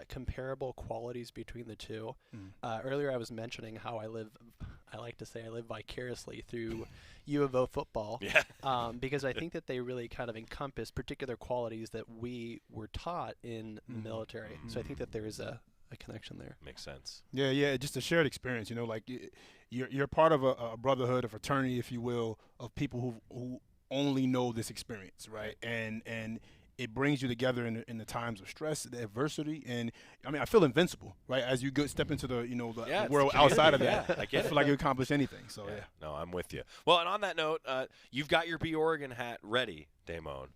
comparable qualities between the two. Earlier I was mentioning how I like to say I live vicariously through U of O football. Yeah. Because I think that they really kind of encompass particular qualities that we were taught in the military. So I think that there is a connection there. Makes sense. Yeah, just a shared experience. Like you're part of a brotherhood, a fraternity, if you will, of people who only know this experience, right? And it brings you together in the times of stress, the adversity, and I mean, I feel invincible, right? As you step into the the world outside of that, I get feel like you accomplish anything. So yeah. No, I'm with you. Well, and on that note, you've got your B Oregon hat ready, Da'Mon.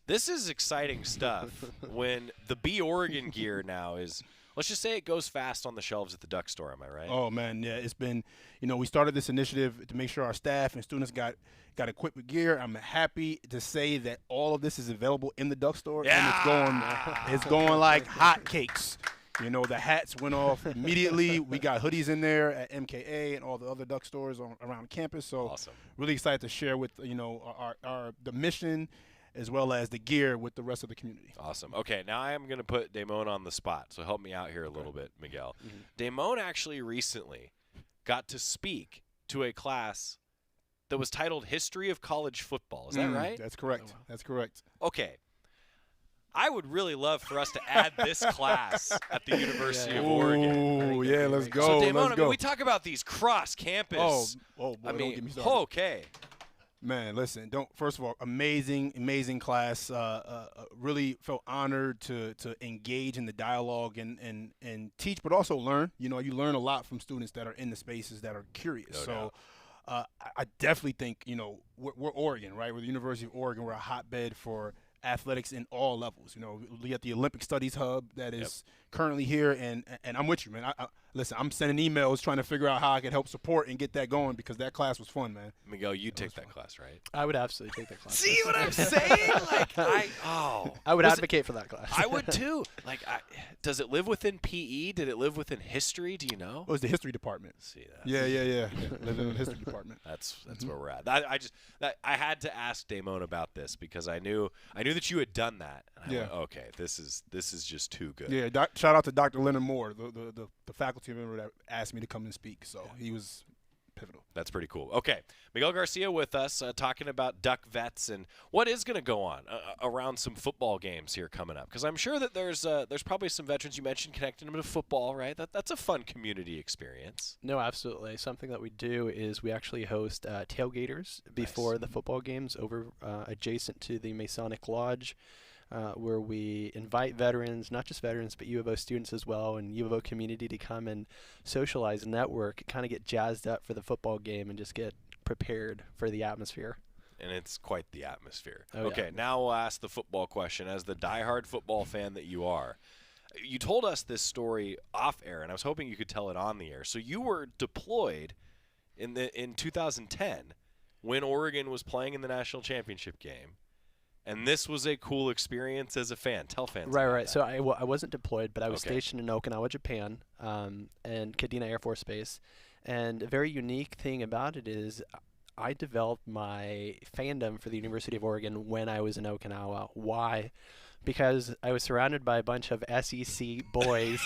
This is exciting stuff. When the B Oregon gear now is, let's just say it goes fast on the shelves at the Duck store. Am I right? Oh man, yeah. It's been, we started this initiative to make sure our staff and students got equipped with gear. I'm happy to say that all of this is available in the Duck store, and it's going like hotcakes. The hats went off immediately. We got hoodies in there at MKA and all the other Duck stores around campus. So awesome. Really excited to share with the mission as well as the gear with the rest of the community. Awesome. Okay, now I am going to put Da'Mon on the spot, so help me out here a little bit, Miguel. Da'Mon actually recently got to speak to a class that was titled History of College Football. Is that right? That's correct. Oh, wow. That's correct. Okay. I would really love for us to add this class at the University of Oregon. Oh, yeah, let's go. So, Da'Mon, I mean, we talk about these cross-campus. Boy, I mean, don't get me started. Okay. Man, listen, first of all, amazing class. Really felt honored to engage in the dialogue and teach, but also learn. You learn a lot from students that are in the spaces that are curious. No doubt. I definitely think, we're Oregon, right? We're the University of Oregon. We're a hotbed for athletics in all levels. We got the Olympic Studies Hub that is currently here, and I'm with you, man. Listen, I'm sending emails trying to figure out how I can help support and get that going because that class was fun, man. Miguel, you take that class, right? I would absolutely take that class. See what I'm saying? I would advocate for that class. I would too. Does it live within PE? Did it live within history? Do you know? It was the history department. See that? Yeah. Lived in the history department. That's where we're at. I had to ask Da'Mon about this because I knew that you had done that. And I went, okay, this is just too good. Yeah. Shout out to Dr. Leonard Moore, the faculty member that asked me to come and speak. So he was pivotal. That's pretty cool. Okay, Miguel Garcia with us talking about Duck Vets and what is going to go on around some football games here coming up. Because I'm sure that there's probably some veterans you mentioned connecting them to football, right? That's a fun community experience. No, absolutely. Something that we do is we actually host tailgaters before the football games over adjacent to the Masonic Lodge. Where we invite veterans, not just veterans, but U of O students as well, and U of O community to come and socialize, network, kind of get jazzed up for the football game and just get prepared for the atmosphere. And it's quite the atmosphere. Oh, okay, now we'll ask the football question. As the diehard football fan that you are, you told us this story off air, and I was hoping you could tell it on the air. So you were deployed in 2010 when Oregon was playing in the national championship game. and this was a cool experience as a fan. Tell fans. Right. That. So I wasn't deployed, but I was stationed in Okinawa, Japan, and Kadena Air Force Base. And a very unique thing about it is I developed my fandom for the University of Oregon when I was in Okinawa. Why? Because I was surrounded by a bunch of SEC boys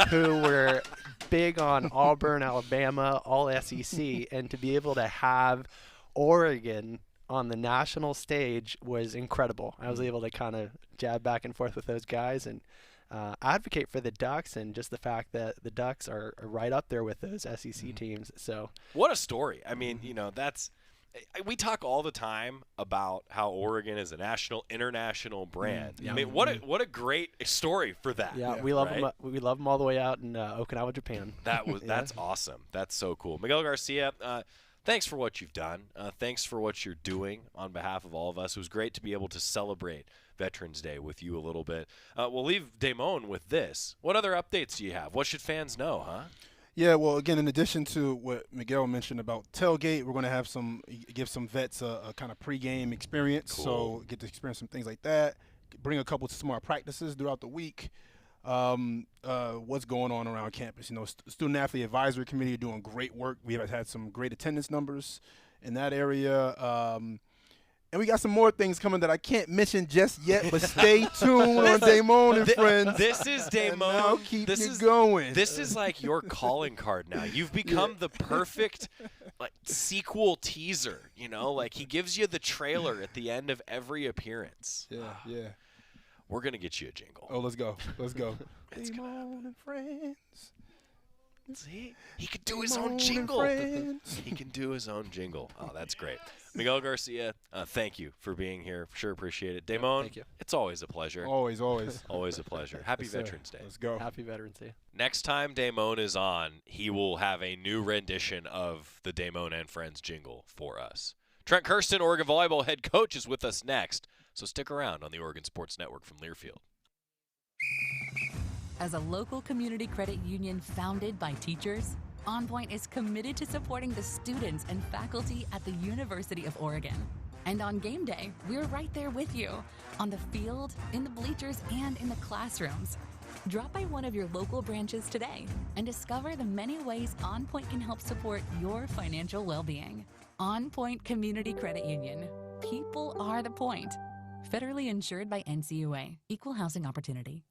who were big on Auburn, Alabama, all SEC, and to be able to have Oregon on the national stage was incredible. I was able to kind of jab back and forth with those guys and advocate for the Ducks, and just the fact that the Ducks are right up there with those SEC teams. So what a story. I mean, that's we talk all the time about how Oregon is a national, international brand. I mean, what a great story for that. Yeah, we love them. We love them all the way out in Okinawa, Japan. That's awesome. That's so cool. Miguel Garcia, thanks for what you've done. Thanks for what you're doing on behalf of all of us. It was great to be able to celebrate Veterans Day with you a little bit. We'll leave Da'Mon with this. What other updates do you have? What should fans know, huh? Yeah, well, again, in addition to what Miguel mentioned about tailgate, we're going to have give some vets a kind of pregame experience. Cool. So get to experience some things like that. Bring a couple of smart practices throughout the week. What's going on around campus? Student athlete advisory committee are doing great work. We have had some great attendance numbers in that area. And we got some more things coming that I can't mention just yet, but stay tuned on Da'Mon and Friends. This is Da'Mon. Keep going. This is like your calling card now. You've become the perfect sequel teaser. Like he gives you the trailer at the end of every appearance. Yeah. We're gonna get you a jingle. Oh, let's go. Da'Mon and Friends. See, he could do his own jingle. He can do his own jingle. Oh, that's great. Miguel Garcia, thank you for being here. Sure appreciate it. Da'Mon, thank you. It's always a pleasure. Always. Always a pleasure. Happy Veterans Day. Let's go. Happy Veterans Day. Next time Da'Mon is on, he will have a new rendition of the Da'Mon and Friends jingle for us. Trent Kersten, Oregon Volleyball head coach, is with us next. So stick around on the Oregon Sports Network from Learfield. As a local community credit union founded by teachers, OnPoint is committed to supporting the students and faculty at the University of Oregon. And on game day, we're right there with you, on the field, in the bleachers, and in the classrooms. Drop by one of your local branches today and discover the many ways OnPoint can help support your financial well-being. OnPoint Community Credit Union. People are the point. Federally insured by NCUA. Equal housing opportunity.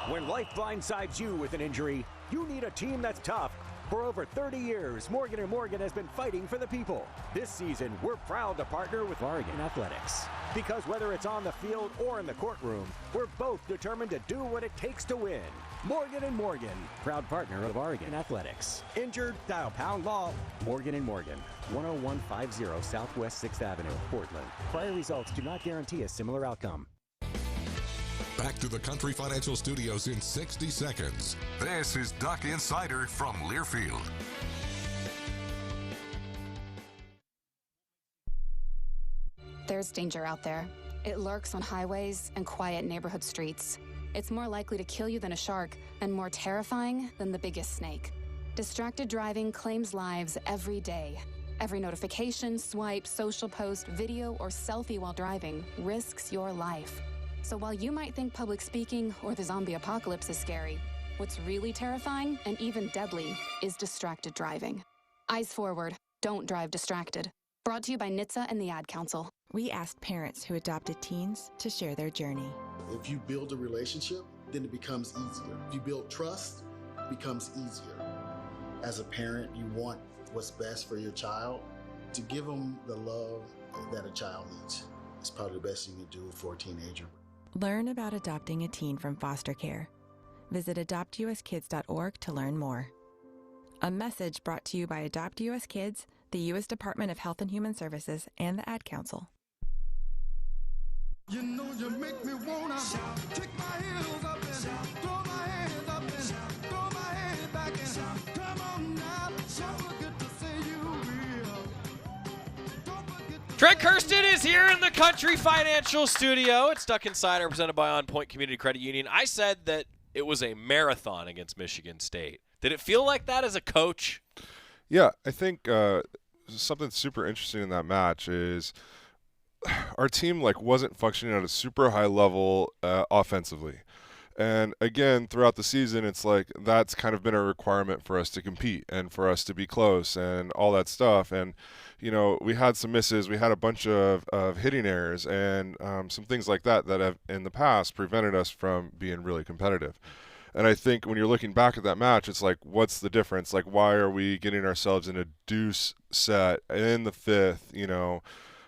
When life blindsides you with an injury, you need a team that's tough. For over 30 years, Morgan & Morgan has been fighting for the people. This season, we're proud to partner with Oregon Athletics. Because whether it's on the field or in the courtroom, we're both determined to do what it takes to win. Morgan & Morgan, proud partner of Oregon Athletics. Injured? Dial Pound Law. Morgan & Morgan, 10150 Southwest 6th Avenue, Portland. Prior results do not guarantee a similar outcome. Back to the Country Financial Studios in 60 seconds. This is Duck Insider from Learfield. There's danger out there. It lurks on highways and quiet neighborhood streets. It's more likely to kill you than a shark and more terrifying than the biggest snake. Distracted driving claims lives every day. Every notification, swipe, social post, video, or selfie while driving risks your life. So while you might think public speaking or the zombie apocalypse is scary, what's really terrifying and even deadly is distracted driving. Eyes forward, don't drive distracted. Brought to you by NHTSA and the Ad Council. We asked parents who adopted teens to share their journey. If you build a relationship, then it becomes easier. If you build trust, it becomes easier. As a parent, you want what's best for your child. To give them the love that a child needs is probably the best you can do for a teenager. Learn about adopting a teen from foster care. Visit adoptuskids.org to learn more. A message brought to you by Adopt US Kids, the U.S. Department of Health and Human Services, and the Ad Council. You know you make me wanna kick my heels up and throw my hands up and throw my head back and come on now. Don't forget to say you will. Trent Kersten is here in the Country Financial Studio. It's Duck Insider presented by OnPoint Community Credit Union. I said that it was a marathon against Michigan State. Did it feel like that as a coach? Yeah, I think something super interesting in that match is our team wasn't functioning at a super high level offensively. And again, throughout the season, it's that's kind of been a requirement for us to compete and for us to be close and all that stuff. And, we had some misses. We had a bunch of hitting errors and some things like that have in the past prevented us from being really competitive. And I think when you're looking back at that match, it's what's the difference? Why are we getting ourselves in a deuce set in the fifth,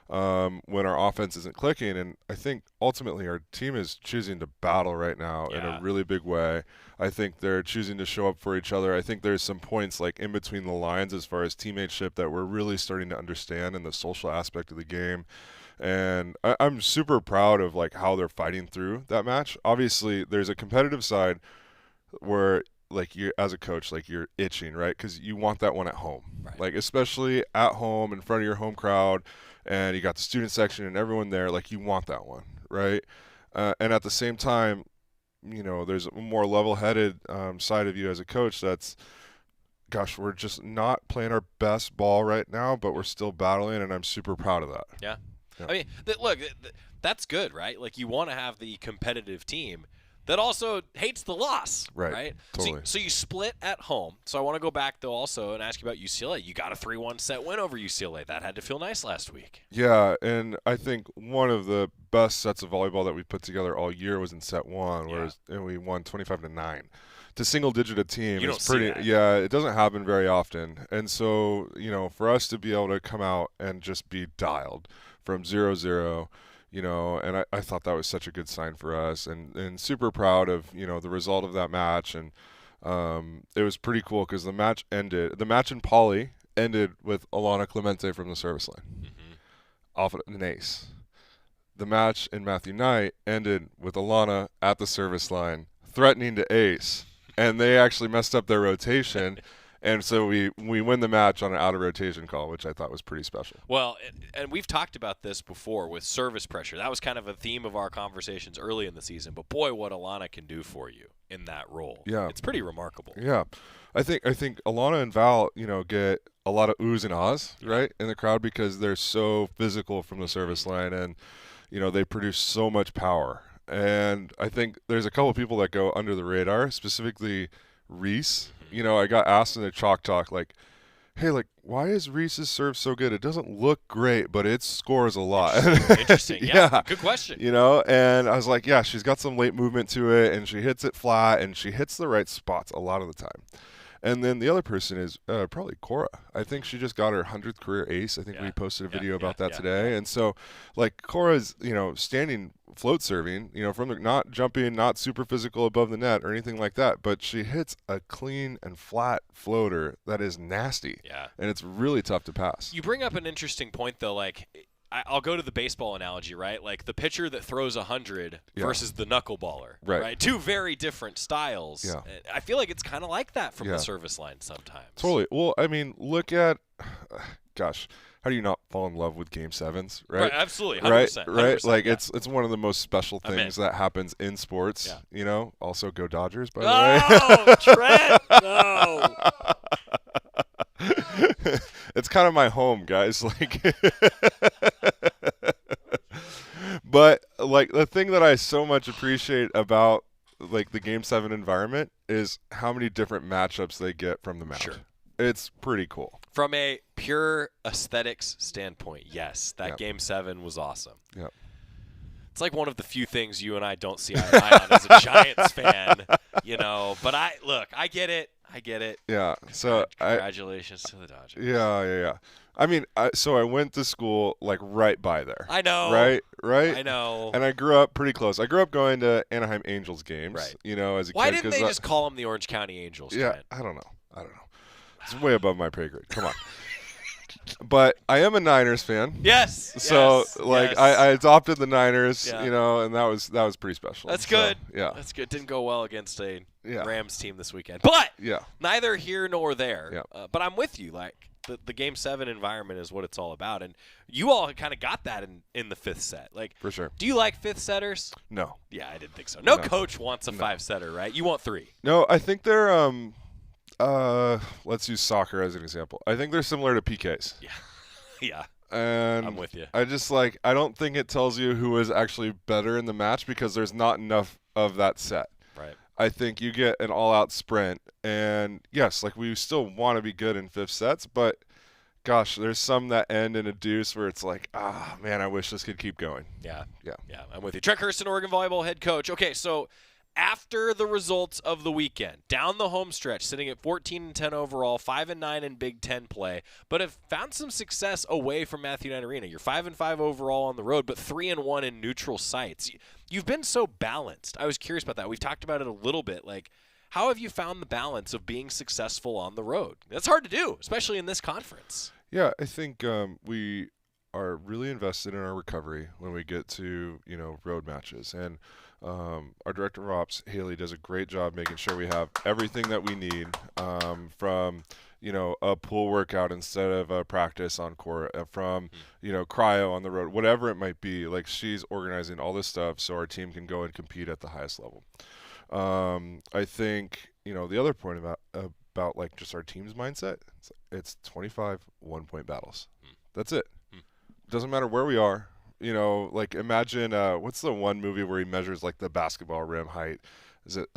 when our offense isn't clicking? And I think ultimately our team is choosing to battle right now in a really big way. I think they're choosing to show up for each other. I think there's some points in between the lines as far as teammateship that we're really starting to understand in the social aspect of the game. And I'm super proud of how they're fighting through that match. Obviously, there's a competitive side where you as a coach you're itching, right? Because you want that one at home, right? Especially at home in front of your home crowd, and you got the student section and everyone there. You want that one, right? And at the same time, there's a more level-headed side of you as a coach that's, gosh, we're just not playing our best ball right now, but we're still battling, and I'm super proud of that. Yeah. I mean, look, that's good, right? You want to have the competitive team that also hates the loss, right? Totally. So you split at home. So I want to go back, though, also and ask you about UCLA. You got a 3-1 set win over UCLA. That had to feel nice last week. Yeah, and I think one of the best sets of volleyball that we put together all year was in set 1, and we won 25-9. To single-digit a team is pretty. Yeah, it doesn't happen very often. And so, for us to be able to come out and just be dialed from 0-0, and I thought that was such a good sign for us, and super proud of, the result of that match. And it was pretty cool because the match in Poly ended with Alana Clemente from the service line, off an ace. The match in Matthew Knight ended with Alana at the service line, threatening to ace, and they actually messed up their rotation. And so we win the match on an out-of-rotation call, which I thought was pretty special. Well, and we've talked about this before with service pressure. That was kind of a theme of our conversations early in the season. But, boy, what Alana can do for you in that role. Yeah. It's pretty remarkable. Yeah. I think Alana and Val, get a lot of oohs and ahs, right, in the crowd because they're so physical from the service line. And, they produce so much power. And I think there's a couple of people that go under the radar, specifically Reese. I got asked in the Chalk Talk, hey, why is Reese's serve so good? It doesn't look great, but it scores a lot. Interesting. Yeah. Good question. And I was like, yeah, she's got some late movement to it, and she hits it flat, and she hits the right spots a lot of the time. And then the other person is probably Cora. I think she just got her 100th career ace. I think we posted a video about that today. And so, Cora's, standing float serving, from the, not jumping, not super physical above the net or anything like that, but she hits a clean and flat floater that is nasty. Yeah. And it's really tough to pass. You bring up an interesting point, though, I'll go to the baseball analogy, right? The pitcher that throws 100 versus the knuckleballer, right? Two very different styles. Yeah. I feel like it's kind of like that from the service line sometimes. Totally. Well, I mean, look at, gosh, how do you not fall in love with Game 7s, right? Right, absolutely, 100%. Right? 100%, It's one of the most special things that happens in sports. Yeah. Also go Dodgers, by the way. Oh, Trent, no. It's kind of my home, guys. But the thing that I so much appreciate about the Game 7 environment is how many different matchups they get from the mound. Sure. It's pretty cool. From a pure aesthetics standpoint, yes, that Game 7 was awesome. Yeah. It's one of the few things you and I don't see eye to eye on as a Giants fan, But I get it. Yeah. So congratulations to the Dodgers. Yeah. I mean, so I went to school right by there. I know. Right. I know. And I grew up pretty close. I grew up going to Anaheim Angels games. Right. As a kid. Why didn't they just call them the Orange County Angels? Yeah. Trent? I don't know. It's way above my pay grade. Come on. But I am a Niners fan. Yes. So yes. I adopted the Niners, and that was pretty special. That's good. Yeah. That's good. Didn't go well against a Rams team this weekend. But neither here nor there. Yeah. But I'm with you. The Game 7 environment is what it's all about. And you all kind of got that in the fifth set. For sure. Do you like fifth setters? No. Yeah, I didn't think so. No coach wants a five setter, right? You want three. No, I think they're Let's use soccer as an example. I think they're similar to PKs. Yeah. Yeah. And I'm with you. I don't think it tells you who is actually better in the match because there's not enough of that set. Right. I think you get an all-out sprint, and yes, like we still want to be good in fifth sets, but gosh, there's some that end in a deuce where it's like, man, I wish this could keep going. Yeah. Yeah. Yeah, I'm with you. Trent Kersten, Oregon volleyball head coach. Okay, so after the results of the weekend, down the home stretch, sitting at 14-10 overall, 5-9 in Big Ten play, but have found some success away from Matthew Knight Arena. You're 5-5 overall on the road, but 3-1 in neutral sites. You've been so balanced. I was curious about that. We've talked about it a little bit. Like, how have you found the balance of being successful on the road? That's hard to do, especially in this conference. Yeah, I think we are really invested in our recovery when we get to, road matches. And our director of ops, Haley, does a great job making sure we have everything that we need from, a pool workout instead of a practice on court, from, cryo on the road, whatever it might be. Like, she's organizing all this stuff so our team can go and compete at the highest level. I think, the other point about like just our team's mindset, it's 25 one-point battles. That's it. Doesn't matter where we are. Like imagine what's the one movie where he measures like the basketball rim height? Is it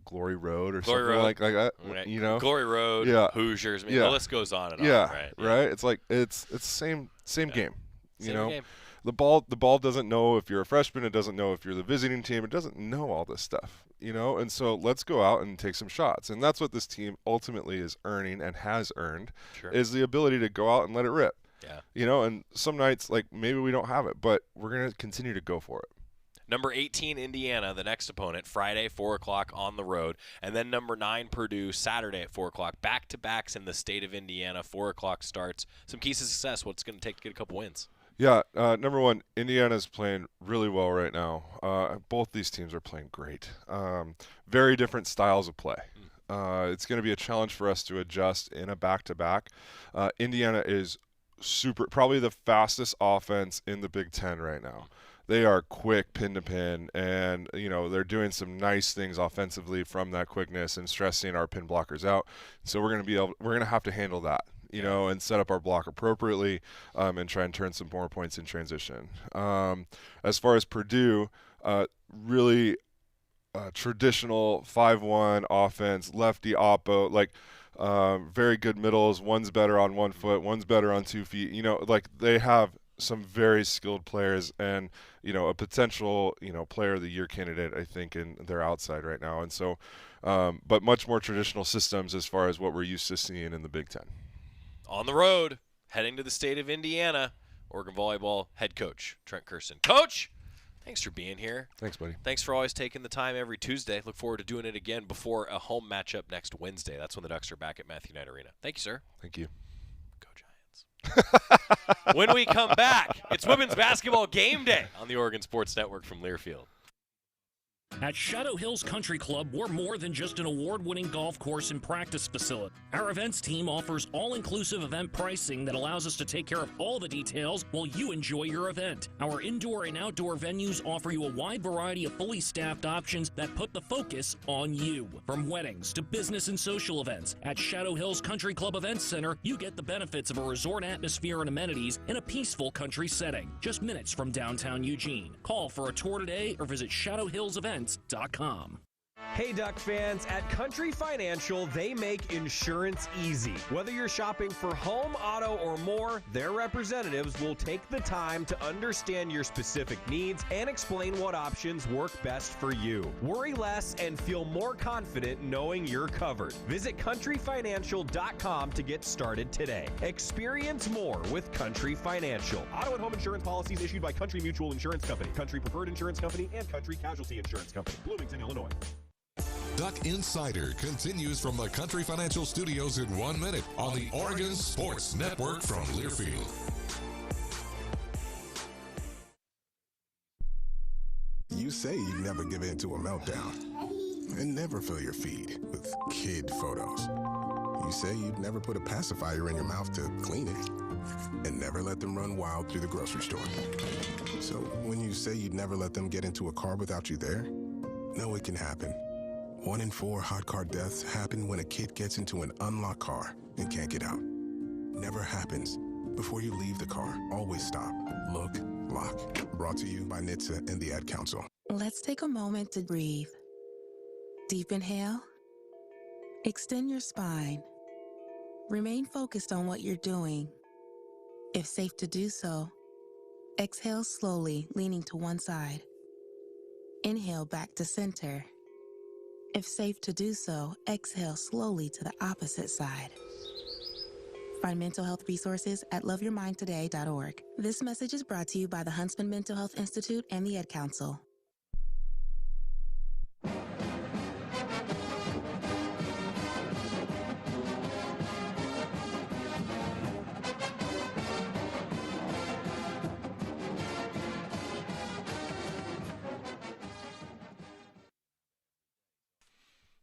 Glory Road or something like that? Right. Glory Road, Hoosiers. The list goes on and on. Right. It's like it's same game. Same game. The ball doesn't know if you're a freshman. It doesn't know if you're the visiting team. It doesn't know all this stuff. And so let's go out and take some shots. And that's what this team ultimately is earning and has earned, is the ability to go out and let it rip. Yeah. And some nights, like, maybe we don't have it, but we're going to continue to go for it. Number 18, Indiana, the next opponent, Friday, 4 o'clock on the road. And then number 9, Purdue, Saturday at 4 o'clock. Back-to-backs in the state of Indiana, 4 o'clock starts. Some keys to success. What's going to take to get a couple wins? Yeah, number one, Indiana's playing really well right now. Both these teams are playing great. Very different styles of play. It's going to be a challenge for us to adjust in a back-to-back. Indiana is probably the fastest offense in the Big Ten right now. They are quick pin to pin, and they're doing some nice things offensively from that quickness and stressing our pin blockers out. So we're going to have to handle that. And set up our block appropriately and try and turn some more points in transition. As far as Purdue, really traditional 5-1 offense, lefty oppo, like very good middles. One's better on 1 foot, one's better on 2 feet. Like they have some very skilled players and, a potential, player of the year candidate, I think, in their outside right now. And so, but much more traditional systems as far as what we're used to seeing in the Big Ten. On the road, heading to the state of Indiana, Oregon volleyball head coach, Trent Kersten. Coach, thanks for being here. Thanks, buddy. Thanks for always taking the time every Tuesday. Look forward to doing it again before a home matchup next Wednesday. That's when the Ducks are back at Matthew Knight Arena. Thank you, sir. Thank you. Go Giants. When we come back, it's women's basketball game day on the Oregon Sports Network from Learfield. At Shadow Hills Country Club, we're more than just an award-winning golf course and practice facility. Our events team offers all-inclusive event pricing that allows us to take care of all the details while you enjoy your event. Our indoor and outdoor venues offer you a wide variety of fully staffed options that put the focus on you. From weddings to business and social events, at Shadow Hills Country Club Events Center, you get the benefits of a resort atmosphere and amenities in a peaceful country setting, just minutes from downtown Eugene. Call for a tour today or visit shadowhillsevents.com. Hey Duck fans, at Country Financial, they make insurance easy. Whether you're shopping for home, auto, or more, their representatives will take the time to understand your specific needs and explain what options work best for you. Worry less and feel more confident knowing you're covered. Visit countryfinancial.com to get started today. Experience more with Country Financial. Auto and home insurance policies issued by Country Mutual Insurance Company, Country Preferred Insurance Company, and Country Casualty Insurance Company, Bloomington, Illinois. Duck Insider continues from the Country Financial Studios in 1 minute on the Oregon Sports Network from Learfield. You say you'd never give in to a meltdown and never fill your feed with kid photos. You say you'd never put a pacifier in your mouth to clean it and never let them run wild through the grocery store. So when you say you'd never let them get into a car without you there, know it can happen. 1 in 4 hot car deaths happen when a kid gets into an unlocked car and can't get out. Never happens. Before you leave the car, always stop, look, lock. Brought to you by NHTSA and the Ad Council. Let's take a moment to breathe. Deep inhale. Extend your spine. Remain focused on what you're doing. If safe to do so, exhale slowly, leaning to one side. Inhale back to center. If safe to do so, exhale slowly to the opposite side. Find mental health resources at loveyourmindtoday.org. This message is brought to you by the Huntsman Mental Health Institute and the Ad Council.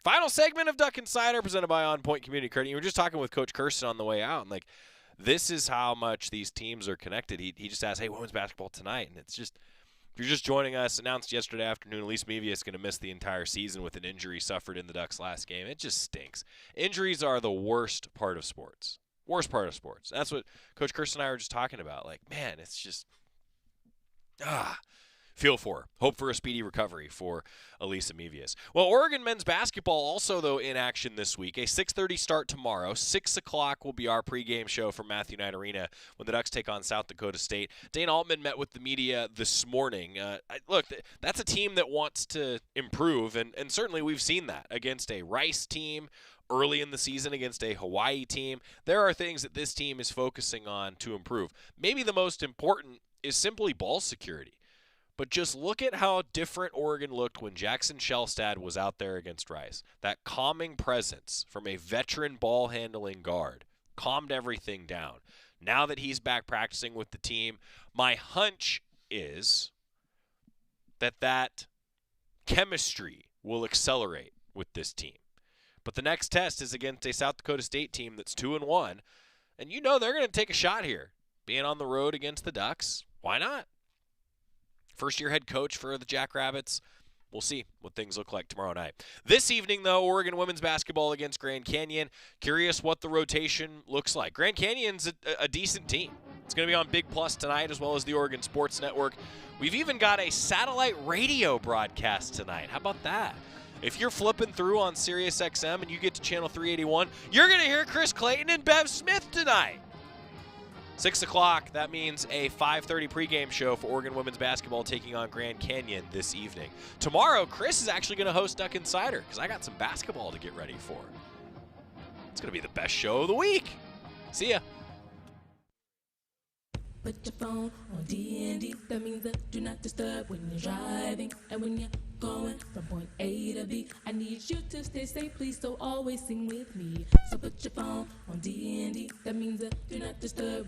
Final segment of Duck Insider presented by OnPoint Community Credit. You were just talking with Coach Kersten on the way out, and this is how much these teams are connected. He just asked, hey, women's basketball tonight, and it's just, if you're just joining us, announced yesterday afternoon, Elise Mevius is going to miss the entire season with an injury suffered in the Ducks' last game. It just stinks. Injuries are the worst part of sports. Worst part of sports. That's what Coach Kersten and I were just talking about. Man, it's just, feel for her. Hope for a speedy recovery for Elisa Mevius. Well, Oregon men's basketball also, though, in action this week. A 6:30 start tomorrow. 6 o'clock will be our pregame show from Matthew Knight Arena when the Ducks take on South Dakota State. Dane Altman met with the media this morning. Look, that's a team that wants to improve, and certainly we've seen that against a Rice team early in the season, against a Hawaii team. There are things that this team is focusing on to improve. Maybe the most important is simply ball security. But just look at how different Oregon looked when Jackson Shellstad was out there against Rice. That calming presence from a veteran ball-handling guard calmed everything down. Now that he's back practicing with the team, my hunch is that chemistry will accelerate with this team. But the next test is against a South Dakota State team that's 2-1, and you know they're going to take a shot here. Being on the road against the Ducks, why not? First-year head coach for the Jackrabbits. We'll see what things look like tomorrow night. This evening, though, Oregon women's basketball against Grand Canyon. Curious what the rotation looks like. Grand Canyon's a decent team. It's going to be on Big Plus tonight, as well as the Oregon Sports Network. We've even got a satellite radio broadcast tonight. How about that? If you're flipping through on Sirius XM and you get to channel 381, you're going to hear Chris Clayton and Bev Smith tonight. 6 o'clock, that means a 5:30 pregame show for Oregon women's basketball taking on Grand Canyon this evening. Tomorrow, Chris is actually going to host Duck Insider because I got some basketball to get ready for. It's going to be the best show of the week. See ya. Put your phone on D&D, that means that do not disturb when you're driving. And when you're going from point A to B, I need you to stay safe, please, so always sing with me. So put your phone on D&D, that means that do not disturb.